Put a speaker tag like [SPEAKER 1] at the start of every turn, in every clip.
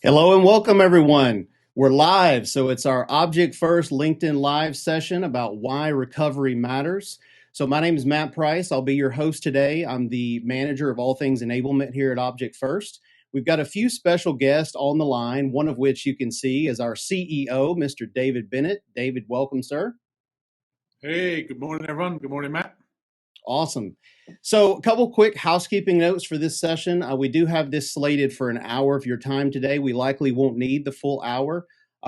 [SPEAKER 1] Hello and welcome, everyone. We're live, so it's our Object First LinkedIn Live session about why recovery matters. So my name is Matt Price. I'll be your host today. I'm the manager of all things enablement here at Object First. We've got a few special guests on the line, one of which you can see is our CEO, Mr. David Bennett. David, welcome, sir.
[SPEAKER 2] Hey, good morning, everyone. Good morning, Matt.
[SPEAKER 1] Awesome. So a couple quick housekeeping notes for this session. We do have this slated for an hour of your time today. We likely won't need the full hour.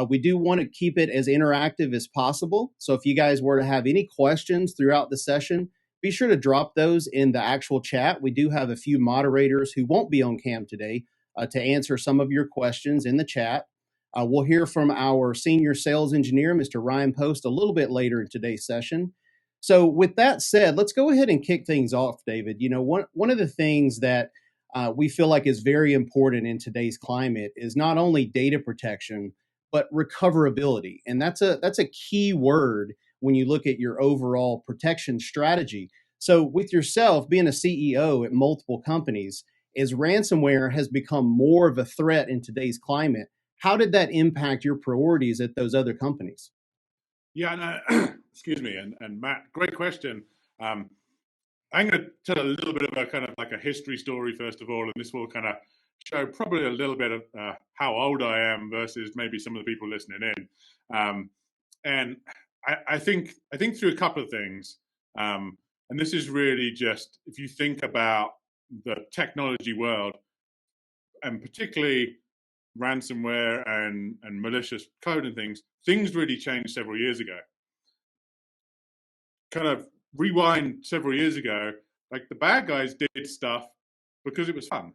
[SPEAKER 1] We do want to keep it as interactive as possible. So if you guys were to have any questions throughout the session, be sure to drop those in the actual chat. We do have a few moderators who won't be on cam today to answer some of your questions in the chat. We'll hear from our senior sales engineer, Mr. Ryan Post, a little bit later in today's session. So with that said, let's go ahead and kick things off, David. You know, one of the things that we feel like is very important in today's climate is not only data protection, but recoverability. And that's a key word when you look at your overall protection strategy. So with yourself being a CEO at multiple companies, as ransomware has become more of a threat in today's climate, how did that impact your priorities at those other companies?
[SPEAKER 2] Yeah, no, excuse me, and Matt, great question. I'm going to tell a little bit of a kind of like a history story first of all, and this will kind of show probably a little bit of how old I am versus maybe some of the people listening in. And I think through a couple of things, and this is really just if you think about the technology world, and particularly ransomware and malicious code and things really changed several years ago. Kind of rewind several years ago, like the bad guys did stuff because it was fun.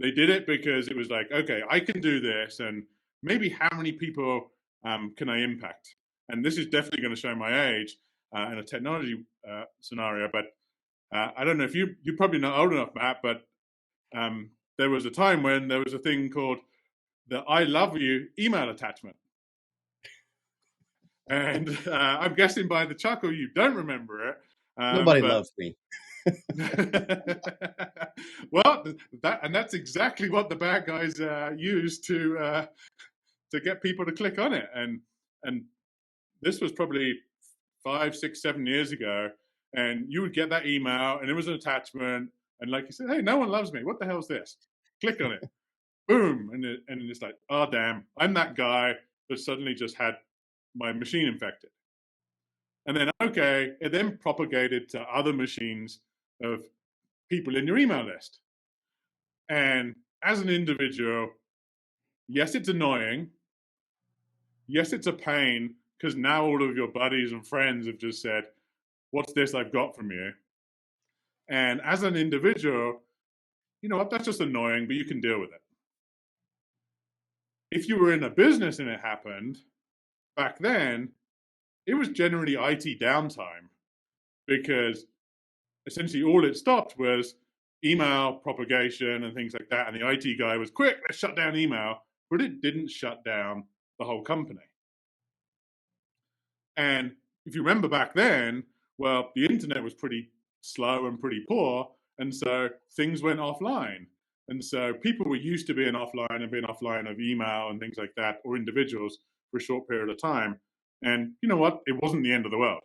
[SPEAKER 2] They did it because it was like, okay, I can do this, and maybe how many people can I impact? And this is definitely going to show my age in a technology scenario, but I don't know if you're probably not old enough, Matt, but there was a time when there was a thing called the I love you email attachment. And I'm guessing by the chuckle you don't remember it.
[SPEAKER 1] Nobody loves me.
[SPEAKER 2] Well, that's exactly what the bad guys use to get people to click on it. And this was probably 5, 6, 7 years ago. And you would get that email, and it was an attachment. And like you said, hey, no one loves me. What the hell's this? Click on it. Boom. And it's like, oh, damn, I'm that guy that suddenly just had my machine infected. And then, okay, it then propagated to other machines of people in your email list. And as an individual, yes, it's annoying. Yes, it's a pain because now all of your buddies and friends have just said, what's this I've got from you? And as an individual, you know what, that's just annoying, but you can deal with it. If you were in a business and it happened, back then, it was generally IT downtime because essentially all it stopped was email propagation and things like that. And the IT guy was, quick, let's shut down email. But it didn't shut down the whole company. And if you remember back then, well, the internet was pretty slow and pretty poor. And so things went offline. And so people were used to being offline of email and things like that, or individuals for a short period of time. And you know what? It wasn't the end of the world.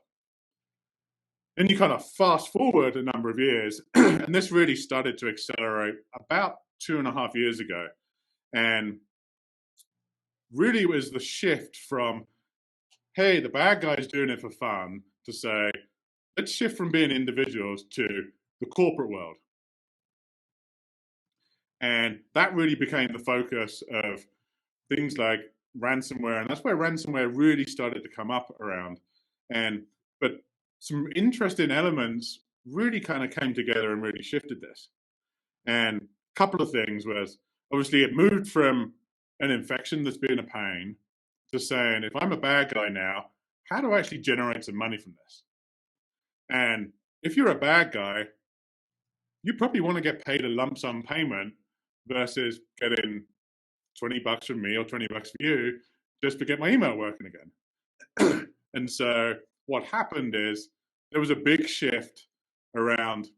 [SPEAKER 2] Then you kind of fast forward a number of years, and this really started to accelerate about 2.5 years ago. And really it was the shift from, hey, the bad guy's doing it for fun, to say, let's shift from being individuals to the corporate world. And that really became the focus of things like ransomware. And that's where ransomware really started to come up around. But some interesting elements really kind of came together and really shifted this. And a couple of things was, obviously it moved from an infection that's been a pain to saying, if I'm a bad guy now, how do I actually generate some money from this? And if you're a bad guy, you probably want to get paid a lump sum payment versus getting $20 from me or $20 for you just to get my email working again. And so what happened is there was a big shift around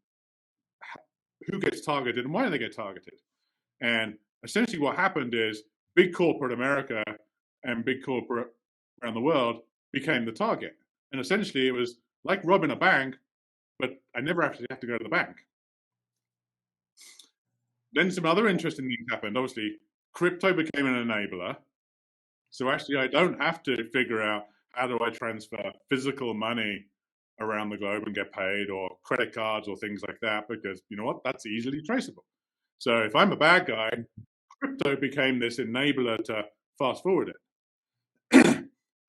[SPEAKER 2] who gets targeted and why do they get targeted. And essentially what happened is big corporate America and big corporate around the world became the target. And essentially it was like robbing a bank, but I never actually have to go to the bank. Then some other interesting things happened. Obviously, crypto became an enabler. So actually, I don't have to figure out how do I transfer physical money around the globe and get paid, or credit cards or things like that, because you know what? That's easily traceable. So if I'm a bad guy, crypto became this enabler to fast forward it.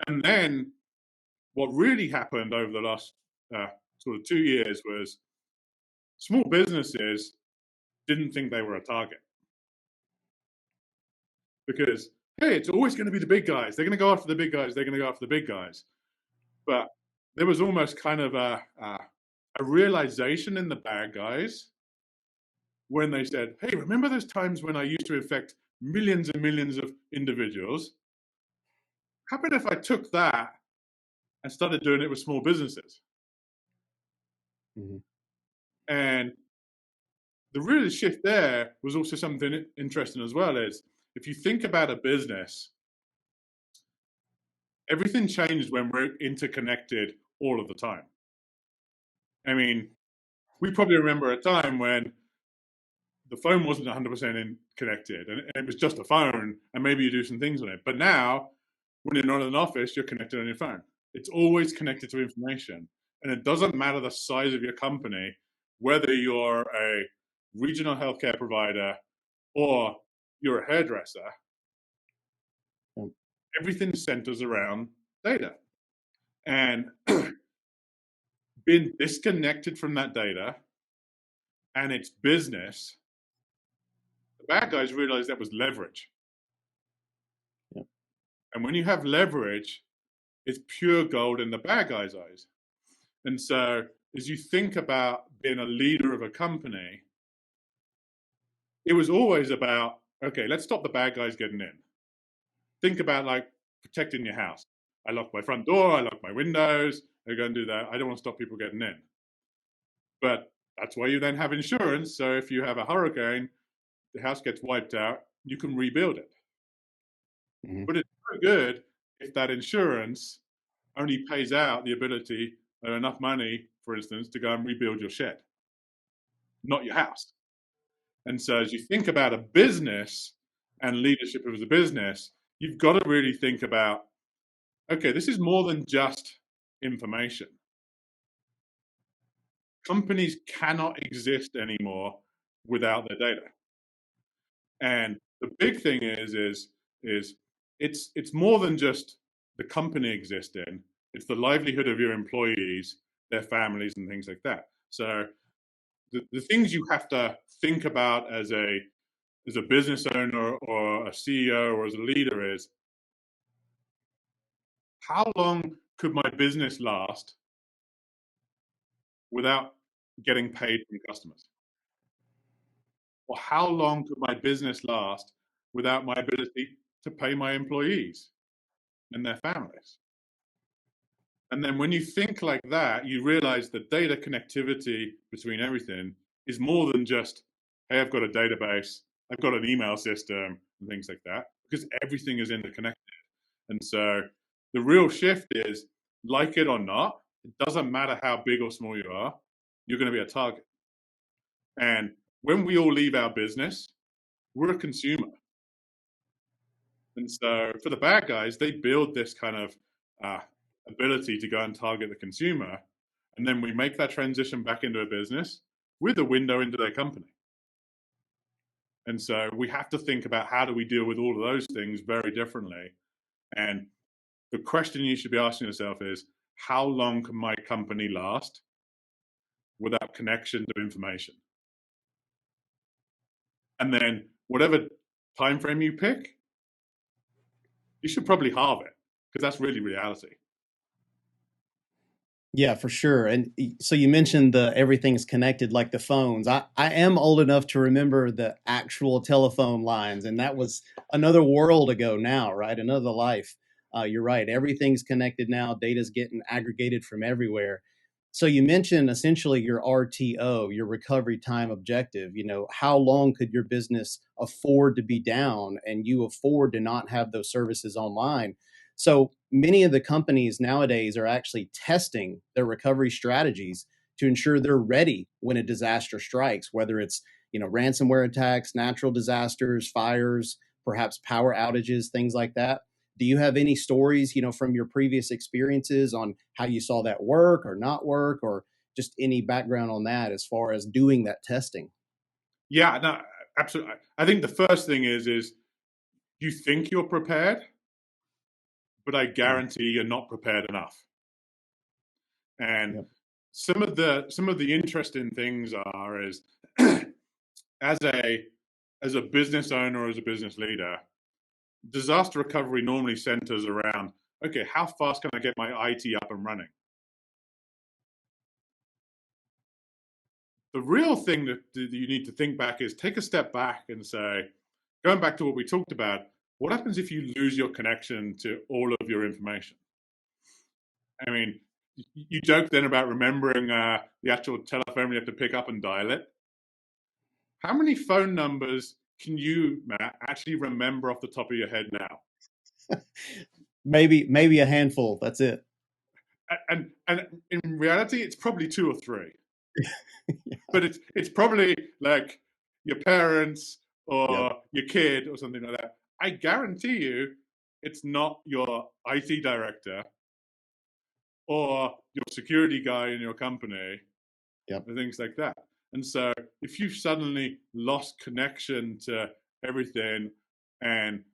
[SPEAKER 2] And then what really happened over the last sort of 2 years was small businesses didn't think they were a target. Because, hey, it's always going to be the big guys. They're going to go after the big guys. They're going to go after the big guys. But there was almost kind of a realization in the bad guys when they said, hey, remember those times when I used to infect millions and millions of individuals? How about if I took that and started doing it with small businesses?
[SPEAKER 1] Mm-hmm.
[SPEAKER 2] And the real shift there was also something interesting as well, is if you think about a business, everything changed when we're interconnected all of the time. I mean, we probably remember a time when the phone wasn't 100% connected and it was just a phone, and maybe you do some things on it. But now, when you're not in an office, you're connected on your phone. It's always connected to information. And it doesn't matter the size of your company, whether you're a regional healthcare provider or you're a hairdresser, everything centers around data. And being disconnected from that data and its business, the bad guys realized that was leverage.
[SPEAKER 1] Yeah.
[SPEAKER 2] And when you have leverage, it's pure gold in the bad guy's eyes. And so as you think about being a leader of a company, it was always about, okay, let's stop the bad guys getting in. Think about like protecting your house. I lock my front door, I lock my windows, I go and do that. I don't want to stop people getting in. But that's why you then have insurance. So if you have a hurricane, the house gets wiped out, you can rebuild it. Mm-hmm. But it's no good if that insurance only pays out the ability of enough money, for instance, to go and rebuild your shed, not your house. And so as you think about a business and leadership as a business, you've got to really think about, okay, this is more than just information. Companies cannot exist anymore without their data. And the big thing is it's more than just the company existing. It's the livelihood of your employees, their families, and things like that. So the things you have to think about as a business owner or a CEO or as a leader is, how long could my business last without getting paid from customers? Or how long could my business last without my ability to pay my employees and their families? And then when you think like that, you realize that data connectivity between everything is more than just, hey, I've got a database, I've got an email system, and things like that, because everything is interconnected. And so the real shift is, like it or not, it doesn't matter how big or small you are, you're going to be a target. And when we all leave our business, we're a consumer. And so for the bad guys, they build this kind of ability to go and target the consumer. And then we make that transition back into a business with a window into their company. And so we have to think about, how do we deal with all of those things very differently? And the question you should be asking yourself is, how long can my company last without connection to information? And then whatever time frame you pick, you should probably halve it, because that's really reality.
[SPEAKER 1] Yeah, for sure. And so you mentioned the everything's connected, like the phones. I am old enough to remember the actual telephone lines, and that was another world ago now, right? Another life. You're right. Everything's connected now. Data's getting aggregated from everywhere. So you mentioned essentially your RTO, your recovery time objective. How long could your business afford to be down and you afford to not have those services online? So many of the companies nowadays are actually testing their recovery strategies to ensure they're ready when a disaster strikes, whether it's, ransomware attacks, natural disasters, fires, perhaps power outages, things like that. Do you have any stories, from your previous experiences on how you saw that work or not work, or just any background on that as far as doing that testing?
[SPEAKER 2] Yeah, no, absolutely. I think the first thing is you think you're prepared, but I
[SPEAKER 1] Yeah.
[SPEAKER 2] guarantee you're not prepared enough. And
[SPEAKER 1] Yep.
[SPEAKER 2] some of the interesting things are is as a business owner or as a business leader, disaster recovery normally centers around, okay, how fast can I get my IT up and running? The real thing that you need to think back is take a step back and say, going back to what we talked about, what happens if you lose your connection to all of your information? I mean, you joke then about remembering the actual telephone you have to pick up and dial it. How many phone numbers can you, Matt, actually remember off the top of your head now?
[SPEAKER 1] Maybe a handful. That's it.
[SPEAKER 2] And in reality, it's probably two or three. But it's probably like your parents
[SPEAKER 1] Yep.
[SPEAKER 2] or your kid or something like that. I guarantee you, it's not your IT director or your security guy in your company
[SPEAKER 1] Yep.
[SPEAKER 2] or things like that. And so if you've suddenly lost connection to everything and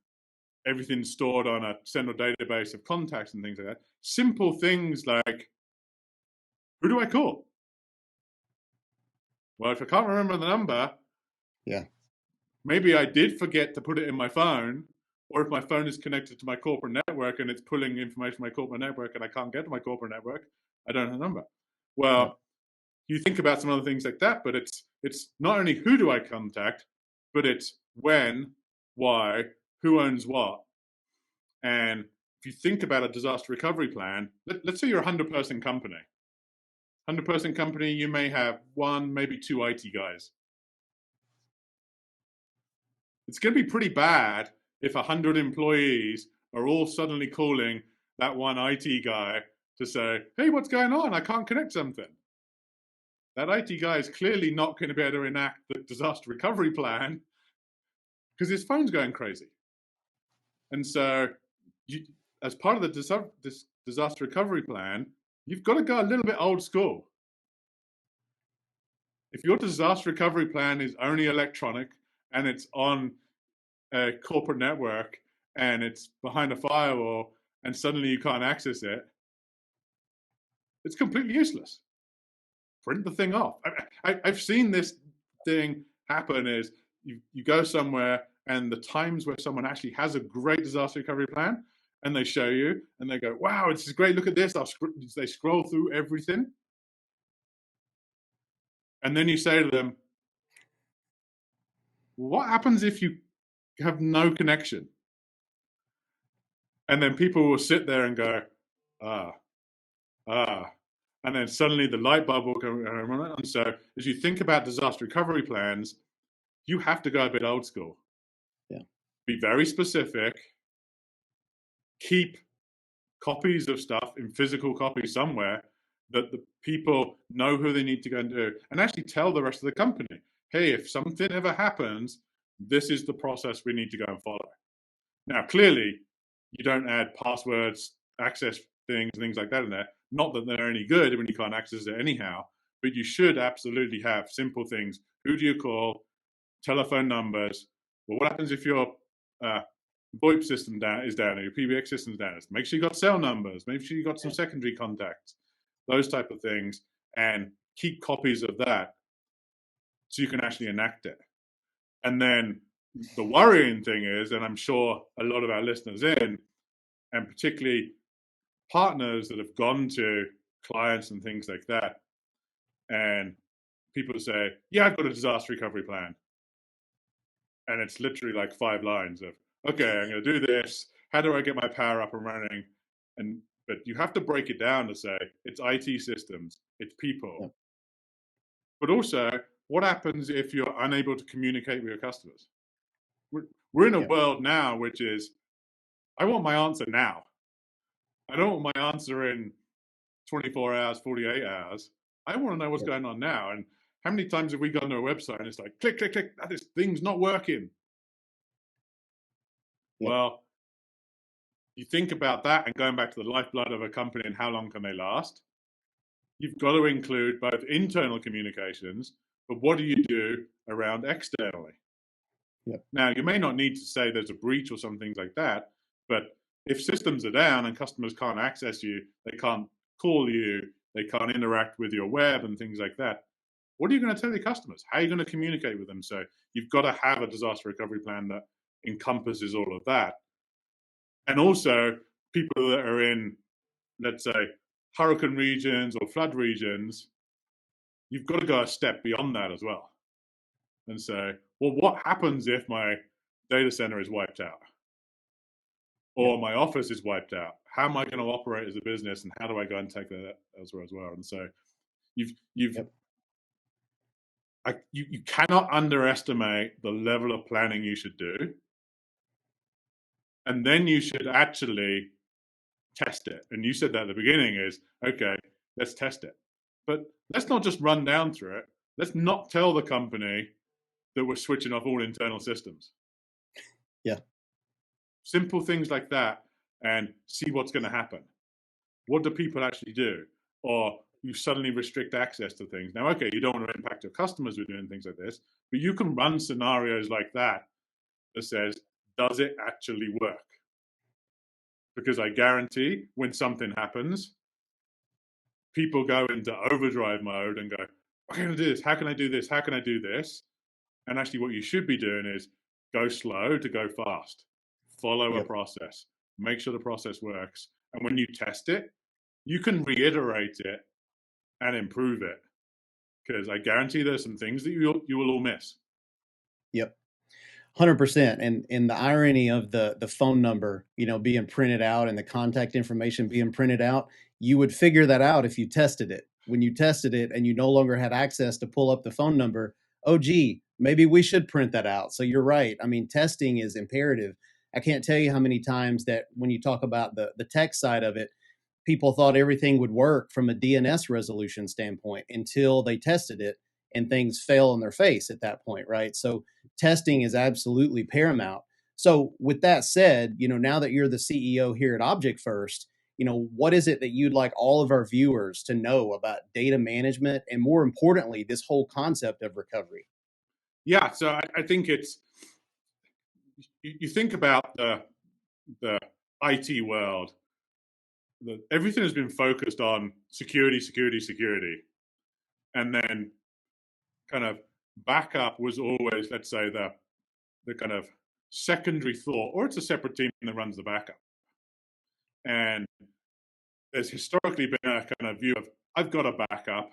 [SPEAKER 2] everything's stored on a central database of contacts and things like that, simple things like, who do I call? Well, if I can't remember the number,
[SPEAKER 1] Yeah.
[SPEAKER 2] maybe I did forget to put it in my phone, or if my phone is connected to my corporate network and it's pulling information from my corporate network and I can't get to my corporate network, I don't have the number.
[SPEAKER 1] Yep.
[SPEAKER 2] Well, you think about some other things like that, but it's not only who do I contact, but it's when, why, who owns what. And if you think about a disaster recovery plan, let's say you're a 100-person company. 100-person company, you may have one, maybe two IT guys. It's going to be pretty bad if 100 employees are all suddenly calling that one IT guy to say, hey, what's going on? I can't connect something. That IT guy is clearly not going to be able to enact the disaster recovery plan because his phone's going crazy. And so, as part of the disaster recovery plan, you've got to go a little bit old school. If your disaster recovery plan is only electronic and it's on a corporate network and it's behind a firewall and suddenly you can't access it, it's completely useless. Print the thing off. I've seen this thing happen is you go somewhere and the times where someone actually has a great disaster recovery plan and they show you and they go, wow, this is great. Look at this. They scroll through everything. And then you say to them, what happens if you have no connection? And then people will sit there and go, ah, and then suddenly the light bulb will go on. And so as you think about disaster recovery plans, you have to go a bit old school.
[SPEAKER 1] Yeah.
[SPEAKER 2] Be very specific. Keep copies of stuff in physical copies somewhere that the people know who they need to go and do, and actually tell the rest of the company, hey, if something ever happens, this is the process we need to go and follow. Now, clearly, you don't add passwords, access things like that in there. Not that they're any good when you can't access it anyhow, but you should absolutely have simple things. Who do you call? Telephone numbers. Well, what happens if your VoIP system is down, or your PBX system's down? Make sure you got cell numbers. Make sure you got some secondary contacts. Those type of things, and keep copies of that so you can actually enact it. And then the worrying thing is, and I'm sure a lot of our listeners in, and particularly partners that have gone to clients and things like that, and people say, yeah, I've got a disaster recovery plan. And it's literally like 5 lines of, okay, I'm going to do this. How do I get my power up and running? And But you have to break it down to say it's IT systems, it's people.
[SPEAKER 1] Yep.
[SPEAKER 2] But also, what happens if you're unable to communicate with your customers? We're in a
[SPEAKER 1] Yep.
[SPEAKER 2] world now which is, I want my answer now. I don't want my answer in 24 hours, 48 hours. I want to know what's
[SPEAKER 1] Yep.
[SPEAKER 2] going on now. And how many times have we gone to a website and it's like, click, click, click, this thing's not working?
[SPEAKER 1] Yep.
[SPEAKER 2] Well, you think about that and going back to the lifeblood of a company and how long can they last? You've got to include both internal communications, but what do you do around externally?
[SPEAKER 1] Yep.
[SPEAKER 2] Now, you may not need to say there's a breach or some things like that, but if systems are down and customers can't access you, they can't call you, they can't interact with your web and things like that, what are you going to tell your customers? How are you going to communicate with them? So you've got to have a disaster recovery plan that encompasses all of that. And also, people that are in, let's say, hurricane regions or flood regions, you've got to go a step beyond that as well. And say, well, what happens if my data center is wiped out? Or my office is wiped out? How am I going to operate as a business, and how do I go and take that elsewhere as well? And so you cannot underestimate the level of planning you should do. And then you should actually test it. And you said that at the beginning is, okay, let's test it. But let's not just run down through it. Let's not tell the company that we're switching off all internal systems.
[SPEAKER 1] Yeah.
[SPEAKER 2] Simple things like that, and see what's going to happen. What do people actually do? Or you suddenly restrict access to things. Now, okay, you don't want to impact your customers with doing things like this, but you can run scenarios like that that says, does it actually work? Because I guarantee when something happens, people go into overdrive mode and go, how can I do this? How can I do this? How can I do this? And actually what you should be doing is go slow to go fast. Follow a process. Make sure the process works. And when you test it, you can reiterate it and improve it. Because I guarantee there's some things that you will all miss.
[SPEAKER 1] Yep. 100%. And the irony of the phone number, being printed out and the contact information being printed out, you would figure that out if you tested it. When you tested it and you no longer had access to pull up the phone number, oh, gee, maybe we should print that out. So you're right. I mean, testing is imperative. I can't tell you how many times that when you talk about the tech side of it, people thought everything would work from a DNS resolution standpoint until they tested it and things fell on their face at that point, right? So testing is absolutely paramount. So with that said, now that you're the CEO here at Object First, what is it that you'd like all of our viewers to know about data management and, more importantly, this whole concept of recovery?
[SPEAKER 2] Yeah, so I think it's, you think about the IT world, everything has been focused on security, security, security. And then kind of backup was always, let's say, the kind of secondary thought, or it's a separate team that runs the backup. And there's historically been a kind of view of, I've got a backup,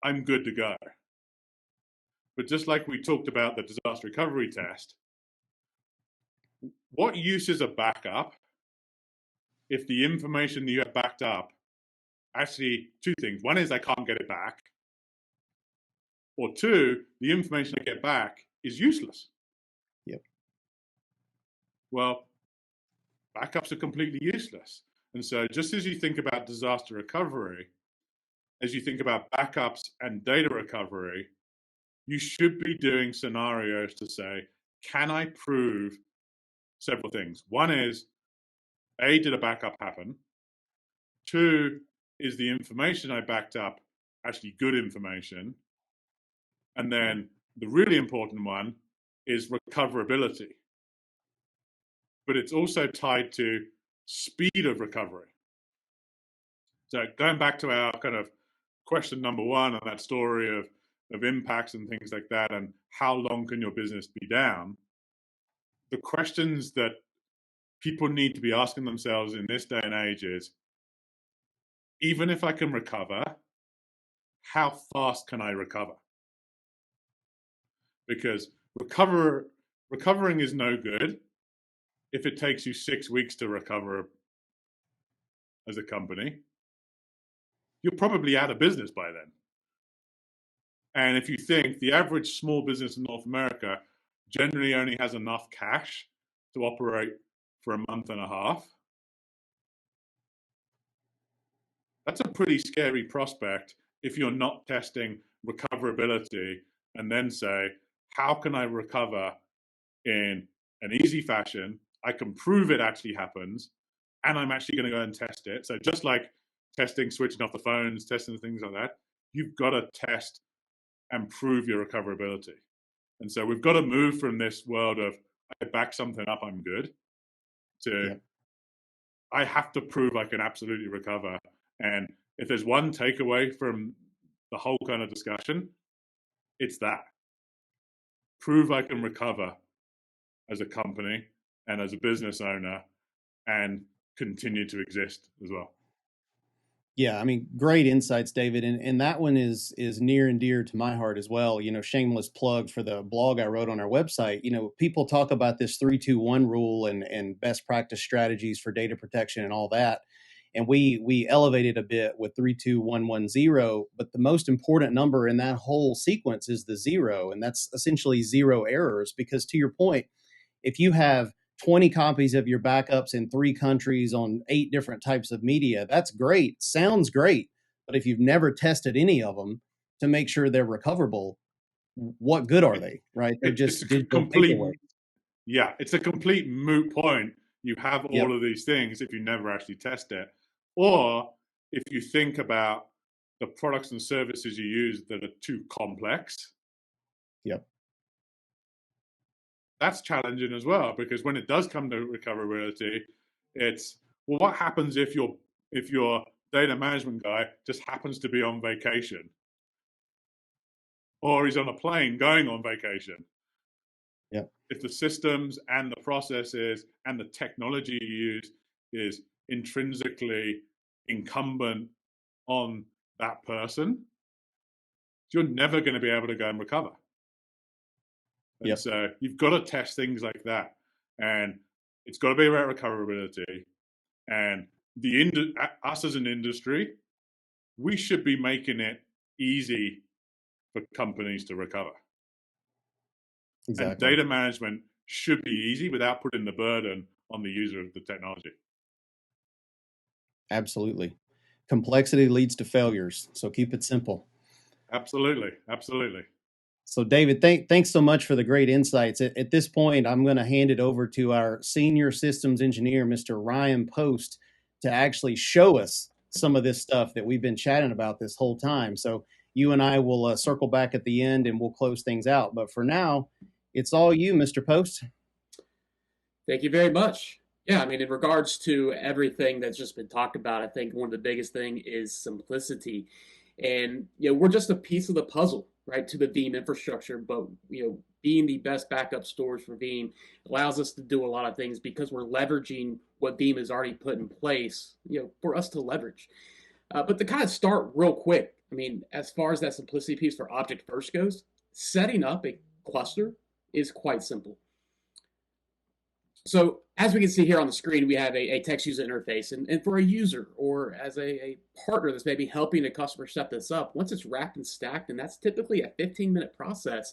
[SPEAKER 2] I'm good to go. But just like we talked about the disaster recovery test, what use is a backup if the information that you have backed up, actually two things. One is I can't get it back. Or two, the information I get back is useless.
[SPEAKER 1] Yep.
[SPEAKER 2] Well, backups are completely useless. And so just as you think about disaster recovery, as you think about backups and data recovery, you should be doing scenarios to say, can I prove several things? One is, A, did a backup happen? Two, is the information I backed up actually good information? And then the really important one is recoverability. But it's also tied to speed of recovery. So going back to our kind of question number one on that story of impacts and things like that, and how long can your business be down? The questions that people need to be asking themselves in this day and age is, even if I can recover, how fast can I recover? Because recovering is no good if it takes you 6 weeks to recover as a company, you're probably out of business by then. And if you think the average small business in North America generally only has enough cash to operate for a month and a half, that's a pretty scary prospect if you're not testing recoverability and then say, how can I recover in an easy fashion? I can prove it actually happens, and I'm actually going to go and test it. So just like testing, switching off the phones, testing things like that, you've got to test and prove your recoverability. And so we've got to move from this world of I back something up, I'm good, to I have to prove I can absolutely recover. And if there's one takeaway from the whole kind of discussion, it's that. Prove I can recover as a company and as a business owner and continue to exist as well.
[SPEAKER 1] Yeah, I mean, great insights, David, and that one is near and dear to my heart as well. You know, shameless plug for the blog I wrote on our website. You know, people talk about this 3-2-1 rule and best practice strategies for data protection and all that, and we elevated a bit with 3-2-1-1-0. But the most important number in that whole sequence is the 0, and that's essentially 0 errors. Because to your point, if you have 20 copies of your backups in 3 countries on 8 different types of media, that's great. Sounds great. But if you've never tested any of them to make sure they're recoverable, what good are they, right? They're just digital paperwork.
[SPEAKER 2] Yeah, it's a complete moot point. You have all
[SPEAKER 1] Yep.
[SPEAKER 2] of these things if you never actually test it. Or if you think about the products and services you use that are too complex.
[SPEAKER 1] Yep.
[SPEAKER 2] That's challenging as well, because when it does come to recoverability, it's, well, what happens if your data management guy just happens to be on vacation, or he's on a plane going on vacation?
[SPEAKER 1] Yep.
[SPEAKER 2] If the systems and the processes and the technology you use is intrinsically incumbent on that person, you're never going to be able to go and recover. And
[SPEAKER 1] Yep.
[SPEAKER 2] so you've got to test things like that. And it's got to be about recoverability. And us as an industry, we should be making it easy for companies to recover.
[SPEAKER 1] Exactly.
[SPEAKER 2] And data management should be easy without putting the burden on the user of the technology.
[SPEAKER 1] Absolutely. Complexity leads to failures. So keep it simple.
[SPEAKER 2] Absolutely. Absolutely.
[SPEAKER 1] So David, thanks so much for the great insights. At this point, I'm going to hand it over to our senior systems engineer, Mr. Ryan Post, to actually show us some of this stuff that we've been chatting about this whole time. So you and I will circle back at the end and we'll close things out. But for now, it's all you, Mr. Post.
[SPEAKER 3] Thank you very much. Yeah, I mean, in regards to everything that's just been talked about, I think one of the biggest thing is simplicity. And, we're just a piece of the puzzle, right, to the Veeam infrastructure. But, being the best backup storage for Veeam allows us to do a lot of things because we're leveraging what Veeam has already put in place, for us to leverage. But to kind of start real quick, I mean, as far as that simplicity piece for Object First goes, setting up a cluster is quite simple. So as we can see here on the screen, we have a text user interface. And for a user or as a partner that's maybe helping a customer set this up, once it's wrapped and stacked, and that's typically a 15-minute process,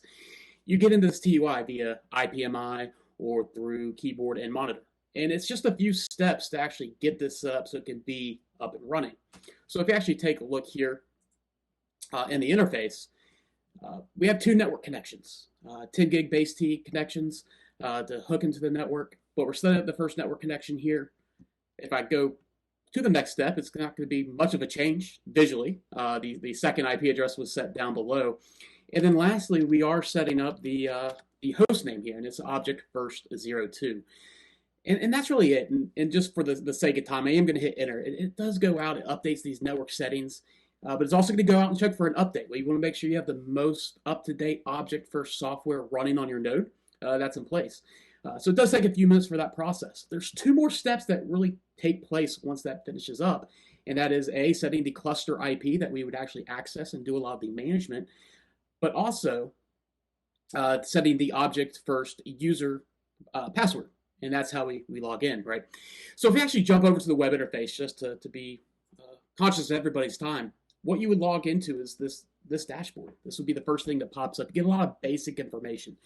[SPEAKER 3] you get into this TUI via IPMI or through keyboard and monitor. And it's just a few steps to actually get this set up so it can be up and running. So if you actually take a look here in the interface, we have 2 network connections, 10 gig base T connections to hook into the network. But we're setting up the first network connection here. If I go to the next step, it's not going to be much of a change visually. The second IP address was set down below. And then lastly, we are setting up the host name here, and it's Object First 02. And that's really it. And just for the sake of time, I am going to hit enter. It does go out, it updates these network settings, but it's also going to go out and check for an update. Well, you want to make sure you have the most up-to-date Object First software running on your node that's in place. So it does take a few minutes for that process. There's 2 more steps that really take place once that finishes up, and that is setting the cluster IP that we would actually access and do a lot of the management, but also setting the Object First user password. And that's how we log in, right? So if we actually jump over to the web interface, just to be conscious of everybody's time, what you would log into is this dashboard. This would be the first thing that pops up. You get a lot of basic information.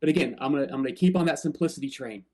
[SPEAKER 3] But again, I'm gonna keep on that simplicity train.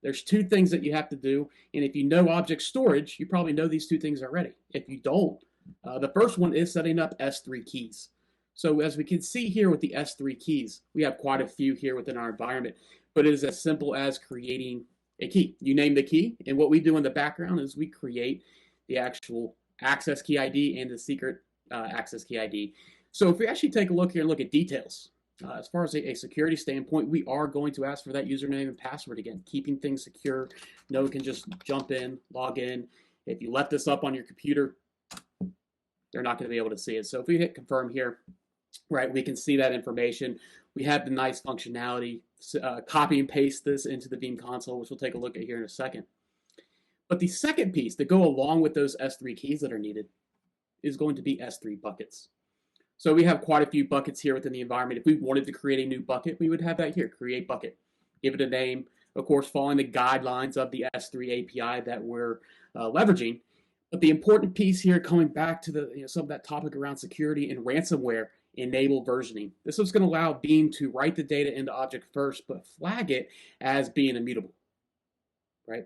[SPEAKER 3] There's two things that you have to do, and if you know object storage, you probably know these two things already. If you don't, the first one is setting up S3 keys. So as we can see here with the S3 keys, we have quite a few here within our environment, but it is as simple as creating a key. You name the key, and what we do in the background is we create the actual access key ID and the secret access key ID. So if we actually take a look here and look at details, as far as a security standpoint, we are going to ask for that username and password again, keeping things secure. No one can just jump in, log in. If you left this up on your computer, they're not going to be able to see it. So if we hit confirm here, right, we can see that information. We have the nice functionality, copy and paste this into the Veeam console, which we'll take a look at here in a second. But the second piece to go along with those S3 keys that are needed is going to be S3 buckets. So we have quite a few buckets here within the environment. If we wanted to create a new bucket, we would have that here, create bucket. Give it a name, of course, following the guidelines of the S3 API that we're leveraging. But the important piece here, coming back to some of that topic around security and ransomware, enable versioning. This is going to allow Veeam to write the data into object first, but flag it as being immutable, right?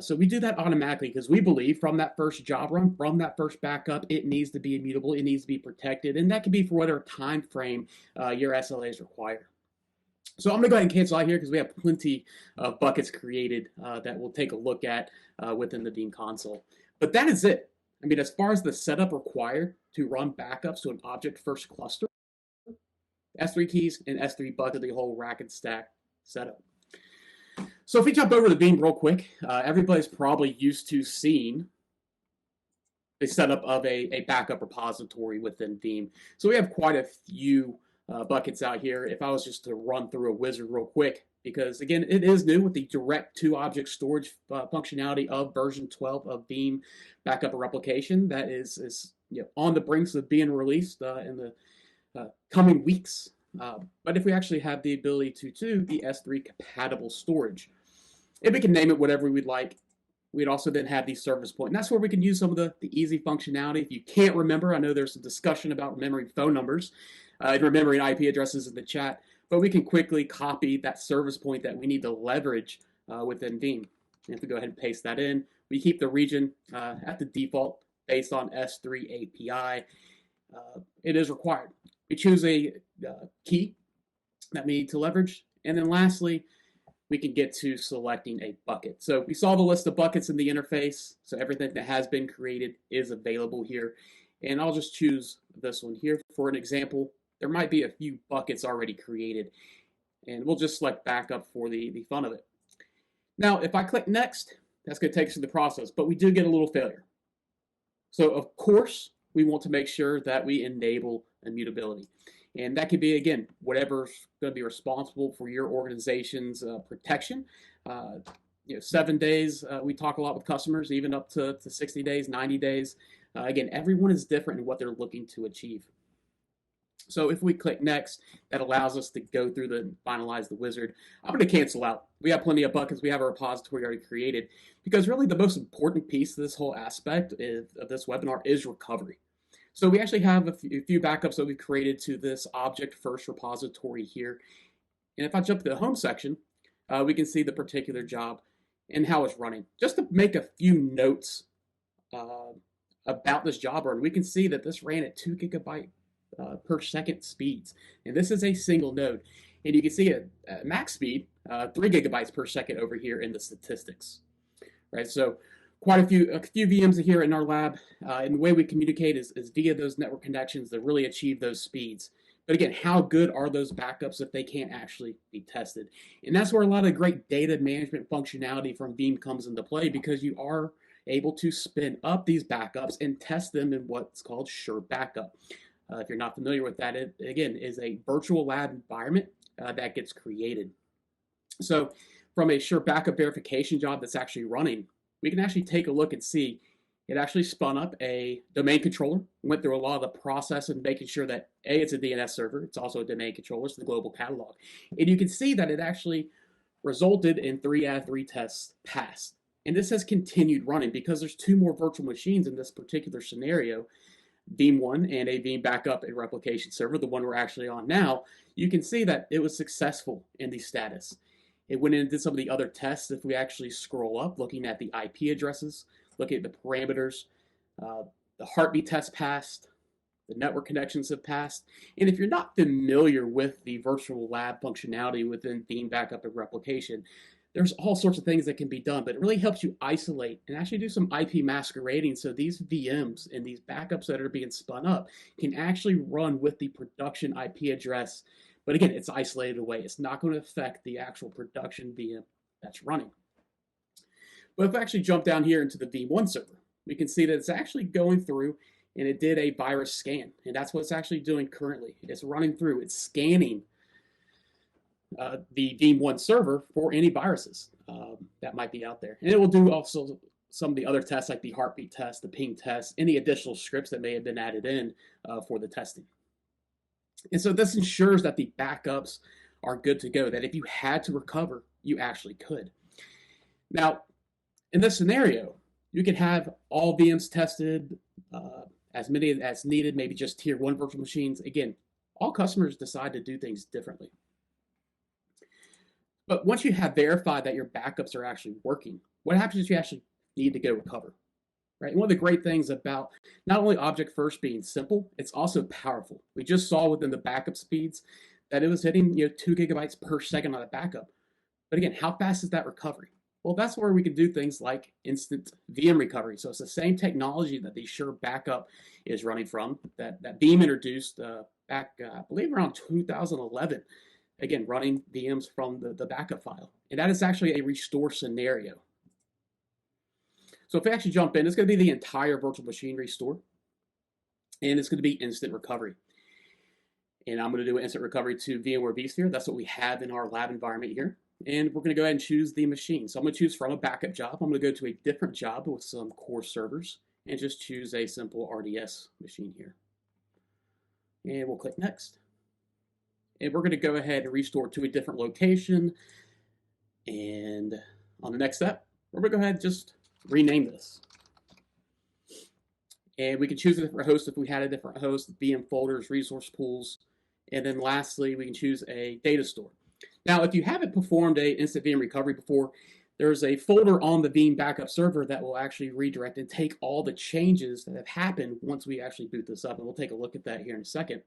[SPEAKER 3] So we do that automatically because we believe from that first job run, from that first backup, it needs to be immutable, it needs to be protected, and that can be for whatever time frame your SLAs require. So I'm going to go ahead and cancel out here because we have plenty of buckets created that we'll take a look at within the Veeam console. But that is it. I mean, as far as the setup required to run backups to an object-first cluster, S3 keys and S3 bucket, the whole rack and stack setup. So if we jump over to Veeam real quick, everybody's probably used to seeing the setup of a backup repository within Veeam. So we have quite a few buckets out here. If I was just to run through a wizard real quick, because again, it is new with the direct to object storage functionality of version 12 of Veeam backup and replication that is on the brinks of being released in the coming weeks. But if we actually have the ability to do the S3 compatible storage, if we can name it whatever we'd like, we'd also then have the service point. And that's where we can use some of the easy functionality. If you can't remember, I know there's a discussion about remembering phone numbers and remembering IP addresses in the chat, but we can quickly copy that service point that we need to leverage within Veeam. And if we go ahead and paste that in, we keep the region at the default based on S3 API. It is required. We choose a key that we need to leverage. And then lastly, we can get to selecting a bucket. So we saw the list of buckets in the interface. So everything that has been created is available here. And I'll just choose this one here for an example. There might be a few buckets already created. And we'll just select backup for the fun of it. Now, if I click next, that's going to take us through the process. But we do get a little failure. So of course, we want to make sure that we enable immutability. And that could be, again, whatever's going to be responsible for your organization's protection. 7 days, we talk a lot with customers, even up to 60 days, 90 days. Again, everyone is different in what they're looking to achieve. So if we click next, that allows us to go through and finalize the wizard. I'm going to cancel out. We have plenty of buckets. We have a repository already created because really the most important piece of this whole aspect of this webinar is recovery. So we actually have a few backups that we've created to this object first repository here. And if I jump to the home section, we can see the particular job and how it's running. Just to make a few notes about this job run, we can see that this ran at 2 GB per second speeds. And this is a single node. And you can see at max speed, 3 GB per second over here in the statistics. Right, so quite a few VMs here in our lab, and the way we communicate is via those network connections that really achieve those speeds. But again, how good are those backups if they can't actually be tested? And that's where a lot of great data management functionality from Veeam comes into play, because you are able to spin up these backups and test them in what's called Sure Backup. If you're not familiar with that, it again is a virtual lab environment that gets created. So from a Sure Backup verification job that's actually running, we can actually take a look and see it actually spun up a domain controller, went through a lot of the process and making sure that A, it's a DNS server, it's also a domain controller, it's the global catalog. And you can see that it actually resulted in 3 out of 3 tests passed. And this has continued running because there's 2 more virtual machines in this particular scenario, Veeam1 and a Veeam backup and replication server, the one we're actually on now. You can see that it was successful in the status. It went in and did some of the other tests. If we actually scroll up, looking at the IP addresses, looking at the parameters, the heartbeat test passed, the network connections have passed. And if you're not familiar with the virtual lab functionality within Veeam backup and replication, there's all sorts of things that can be done, but it really helps you isolate and actually do some IP masquerading so these VMs and these backups that are being spun up can actually run with the production IP address. But again, it's isolated away. It's not going to affect the actual production VM that's running. But if I actually jump down here into the Veeam1 server, we can see that it's actually going through and it did a virus scan. And that's what it's actually doing currently. It's running through, it's scanning the Veeam1 server for any viruses that might be out there. And it will do also some of the other tests like the heartbeat test, the ping test, any additional scripts that may have been added in for the testing. And so this ensures that the backups are good to go, that if you had to recover, you actually could. Now, in this scenario, you could have all VMs tested, as many as needed, maybe just tier 1 virtual machines. Again, all customers decide to do things differently. But once you have verified that your backups are actually working, what happens is you actually need to go recover, right? And one of the great things about not only Object First being simple, it's also powerful. We just saw within the backup speeds that it was hitting 2 gigabytes per second on a backup. But again, how fast is that recovery? Well, that's where we can do things like instant VM recovery. So it's the same technology that the Sure Backup is running from, that Veeam introduced back, I believe, around 2011. Again, running VMs from the backup file. And that is actually a restore scenario. So if we actually jump in, it's going to be the entire virtual machine restore. And it's going to be instant recovery. And I'm going to do an instant recovery to VMware vSphere. That's what we have in our lab environment here. And we're going to go ahead and choose the machine. So I'm going to choose from a backup job. I'm going to go to a different job with some core servers and just choose a simple RDS machine here. And we'll click next. And we're going to go ahead and restore to a different location. And on the next step, we're going to go ahead and just rename this. And we can choose a different host if we had a different host, VM folders, resource pools. And then lastly, we can choose a data store. Now, if you haven't performed an instant VM recovery before, there's a folder on the Veeam backup server that will actually redirect and take all the changes that have happened once we actually boot this up. And we'll take a look at that here in a second.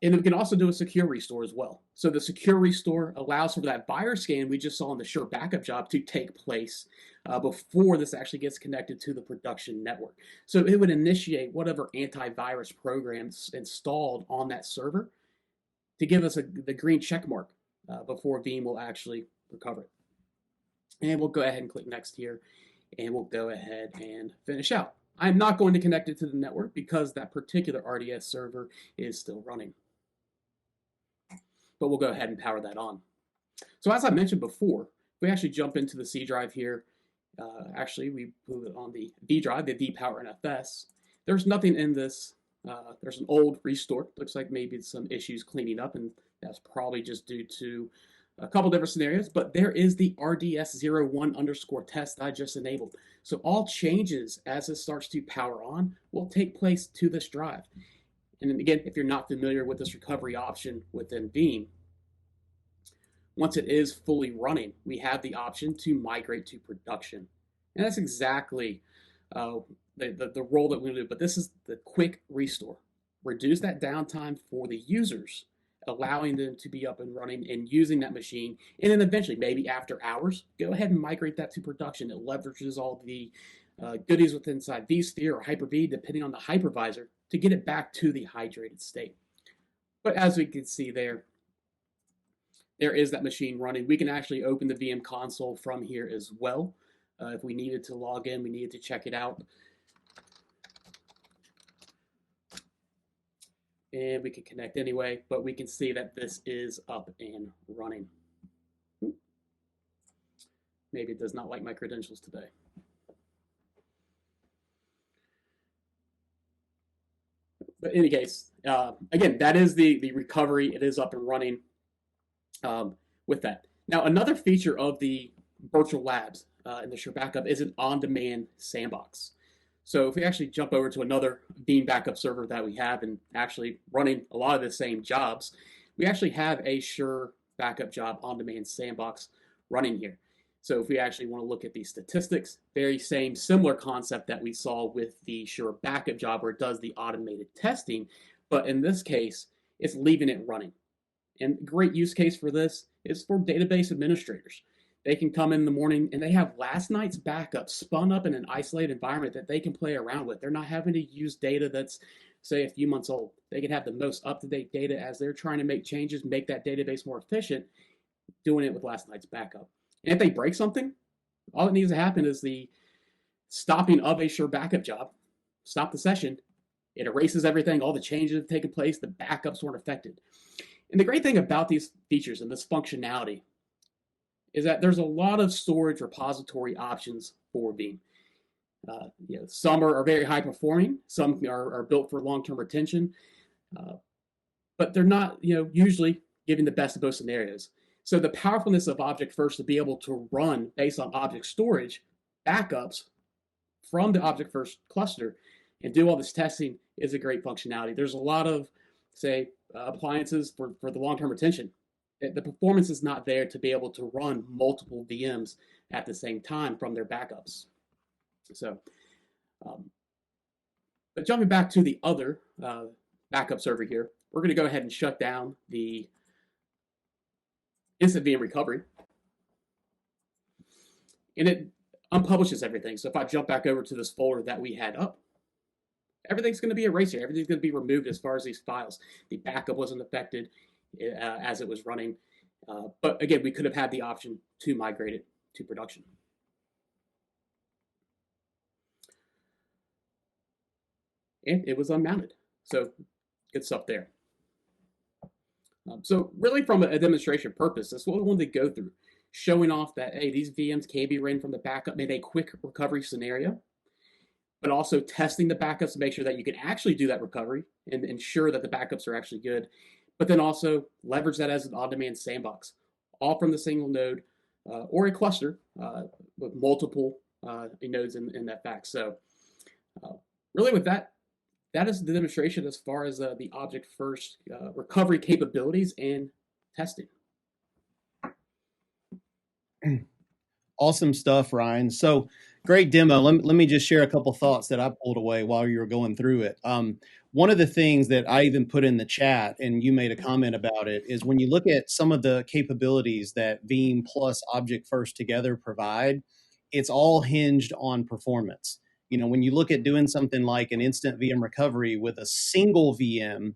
[SPEAKER 3] And we can also do a secure restore as well. So the secure restore allows for that virus scan we just saw in the Sure Backup job to take place before this actually gets connected to the production network. So it would initiate whatever antivirus programs installed on that server to give us the green check mark before Veeam will actually recover it. And we'll go ahead and click next here, and we'll go ahead and finish out. I'm not going to connect it to the network because that particular RDS server is still running. But we'll go ahead and power that on. So as I mentioned before, if we actually jump into the C drive here, actually we put it on the V drive, the vPower NFS. There's nothing in this. There's an old restore. Looks like maybe it's some issues cleaning up, and that's probably just due to a couple different scenarios, but there is the RDS01_test that I just enabled. So all changes as it starts to power on will take place to this drive. And then again, if you're not familiar with this recovery option within Veeam, once it is fully running, we have the option to migrate to production. And that's exactly the role that we're going to do. But this is the quick restore. Reduce that downtime for the users, allowing them to be up and running and using that machine. And then eventually, maybe after hours, go ahead and migrate that to production. It leverages all the goodies within inside vSphere or Hyper-V, depending on the hypervisor, to get it back to the hydrated state. But as we can see there is that machine running. We can actually open the VM console from here as well. If we needed to log in, we needed to check it out. And we can connect anyway, but we can see that this is up and running. Maybe it does not like my credentials today. But in any case, again, that is the recovery. It is up and running. with that. Now, another feature of the virtual labs in the Sure Backup is an on-demand sandbox. So if we actually jump over to another Veeam backup server that we have and actually running a lot of the same jobs, we actually have a Sure Backup job on-demand sandbox running here. So if we actually want to look at the statistics, very same similar concept that we saw with the Sure Backup job where it does the automated testing, but in this case, it's leaving it running. And a great use case for this is for database administrators. They can come in the morning and they have last night's backup spun up in an isolated environment that they can play around with. They're not having to use data that's, say, a few months old. They can have the most up-to-date data as they're trying to make changes, make that database more efficient, doing it with last night's backup. And if they break something, all that needs to happen is the stopping of a Sure Backup job, stop the session, it erases everything, all the changes have taken place, the backups weren't affected. And the great thing about these features and this functionality is that there's a lot of storage repository options for Veeam. Some are very high performing, some are built for long-term retention, but they're not usually giving the best of both scenarios. So the powerfulness of Object First to be able to run based on object storage backups from the Object First cluster and do all this testing is a great functionality. There's a lot of, say, appliances for the long-term retention. The performance is not there to be able to run multiple VMs at the same time from their backups. So, but jumping back to the other backup server here, we're going to go ahead and shut down the instant VM recovery. And it unpublishes everything. So if I jump back over to this folder that we had up, everything's going to be erased here. Everything's going to be removed as far as these files. The backup wasn't affected as it was running. But again, we could have had the option to migrate it to production. And it was unmounted. So good stuff there. So really from a demonstration purpose, that's what we wanted to go through. Showing off that, hey, these VMs can be ran from the backup in a quick recovery scenario, but also testing the backups to make sure that you can actually do that recovery and ensure that the backups are actually good, but then also leverage that as an on-demand sandbox, all from the single node or a cluster with multiple nodes in that fact. So really with that, that is the demonstration as far as the Object First recovery capabilities and testing.
[SPEAKER 1] Awesome stuff, Ryan. So great demo. Let me just share a couple thoughts that I pulled away while you were going through it. One of the things that I even put in the chat, and you made a comment about it, is when you look at some of the capabilities that Veeam plus Object First together provide, it's all hinged on performance. When you look at doing something like an instant VM recovery with a single VM,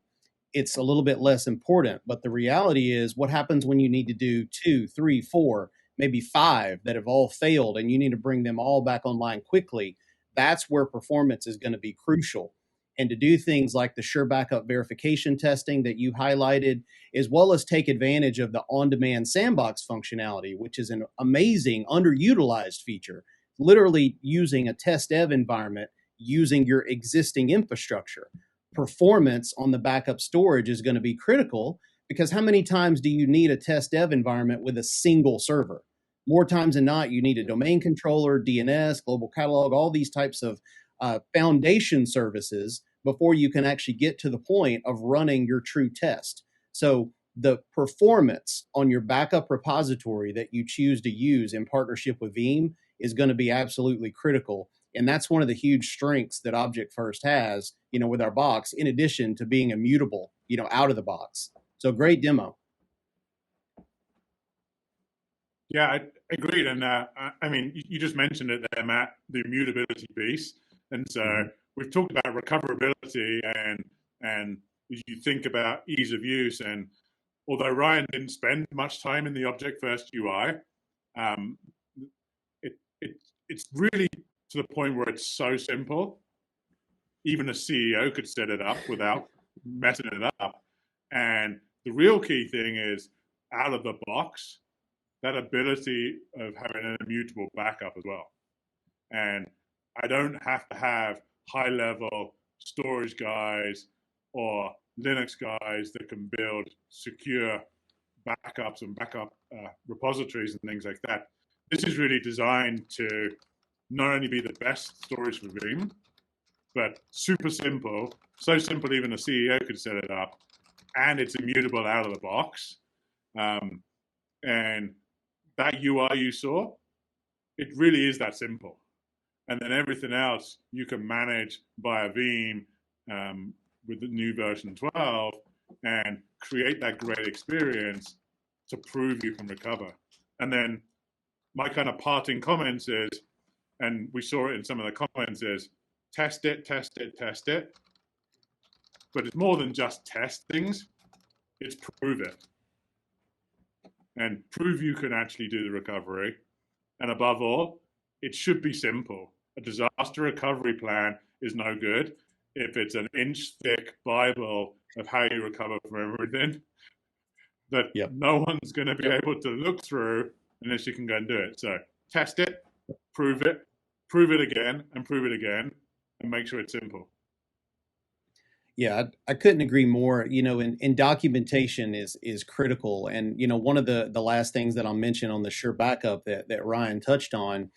[SPEAKER 1] it's a little bit less important. But the reality is, what happens when you need to do 2, 3, 4, maybe 5 that have all failed and you need to bring them all back online quickly? That's where performance is going to be crucial. And to do things like the Sure Backup verification testing that you highlighted, as well as take advantage of the on-demand sandbox functionality, which is an amazing underutilized feature, literally using a test dev environment, using your existing infrastructure. Performance on the backup storage is going to be critical, because how many times do you need a test dev environment with a single server? More times than not, you need a domain controller, DNS, global catalog, all these types of foundation services before you can actually get to the point of running your true test. So the performance on your backup repository that you choose to use in partnership with Veeam is going to be absolutely critical. And that's one of the huge strengths that Object First has, with our box, in addition to being immutable, out of the box. So great demo.
[SPEAKER 2] Yeah, I agreed. And I mean, you just mentioned it there, Matt, the immutability piece. And so we've talked about recoverability and you think about ease of use. And although Ryan didn't spend much time in the Object First UI, it's really to the point where it's so simple. Even a CEO could set it up without messing it up. And the real key thing is, out of the box, that ability of having an immutable backup as well. And I don't have to have high-level storage guys or Linux guys that can build secure backups and backup repositories and things like that. This is really designed to not only be the best storage for Veeam, but super simple, so simple even a CEO could set it up, and it's immutable out of the box. And that UI you saw, it really is that simple. And then everything else you can manage via Veeam with the new version 12 and create that great experience to prove you can recover. And then my kind of parting comments is, and we saw it in some of the comments, is test it, test it, test it. But it's more than just test things, it's prove it. And prove you can actually do the recovery. And above all, it should be simple. A disaster recovery plan is no good if it's an inch-thick Bible of how you recover from everything that no one's going to be able to look through unless you can go and do it. So test it, prove it again, and prove it again, and make sure it's simple.
[SPEAKER 1] Yeah, I couldn't agree more. You know, in documentation is critical. And, you know, one of the last things that I'll mention on the Sure Backup that Ryan touched on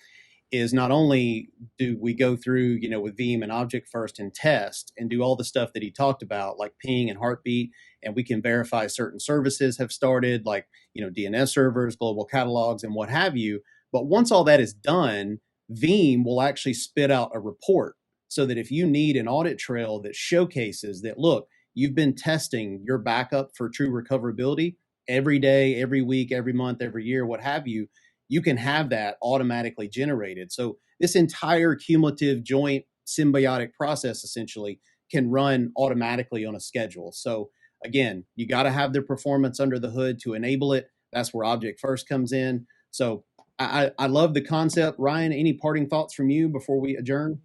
[SPEAKER 1] is not only do we go through, you know, with Veeam and Object First and test and do all the stuff that he talked about, like ping and heartbeat, and we can verify certain services have started, like, you know, DNS servers, global catalogs, and what have you. But once all that is done, Veeam will actually spit out a report so that if you need an audit trail that showcases that, look, you've been testing your backup for true recoverability every day, every week, every month, every year, what have you, you can have that automatically generated. So this entire cumulative joint symbiotic process essentially can run automatically on a schedule. So again, you got to have the performance under the hood to enable it. That's where Object First comes in. So I love the concept. Ryan, any parting thoughts from you before we adjourn?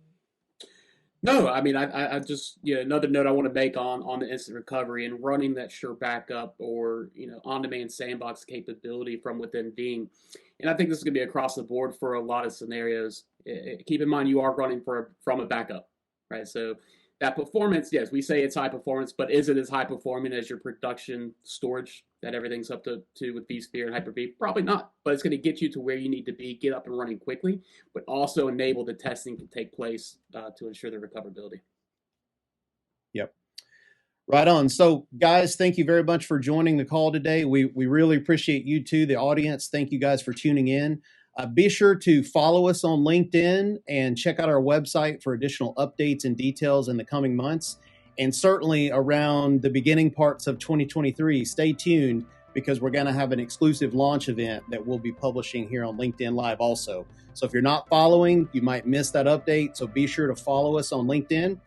[SPEAKER 3] No, I mean, I just, you know, another note I want to make on the instant recovery and running that Sure Backup or, you know, on-demand sandbox capability from within Veeam. And I think this is going to be across the board for a lot of scenarios. Keep in mind, you are running from a backup, right? So that performance, yes, we say it's high performance, but is it as high performing as your production storage that everything's up to with vSphere and Hyper-V? Probably not, but it's going to get you to where you need to be, get up and running quickly, but also enable the testing to take place to ensure the recoverability.
[SPEAKER 1] Yep. Right on. So guys, thank you very much for joining the call today. We really appreciate you too, the audience. Thank you guys for tuning in. Be sure to follow us on LinkedIn and check out our website for additional updates and details in the coming months. And certainly around the beginning parts of 2023, stay tuned because we're going to have an exclusive launch event that we'll be publishing here on LinkedIn Live also. So if you're not following, you might miss that update. So be sure to follow us on LinkedIn.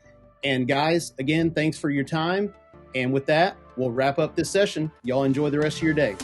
[SPEAKER 1] And guys, again, thanks for your time. And with that, we'll wrap up this session. Y'all enjoy the rest of your day.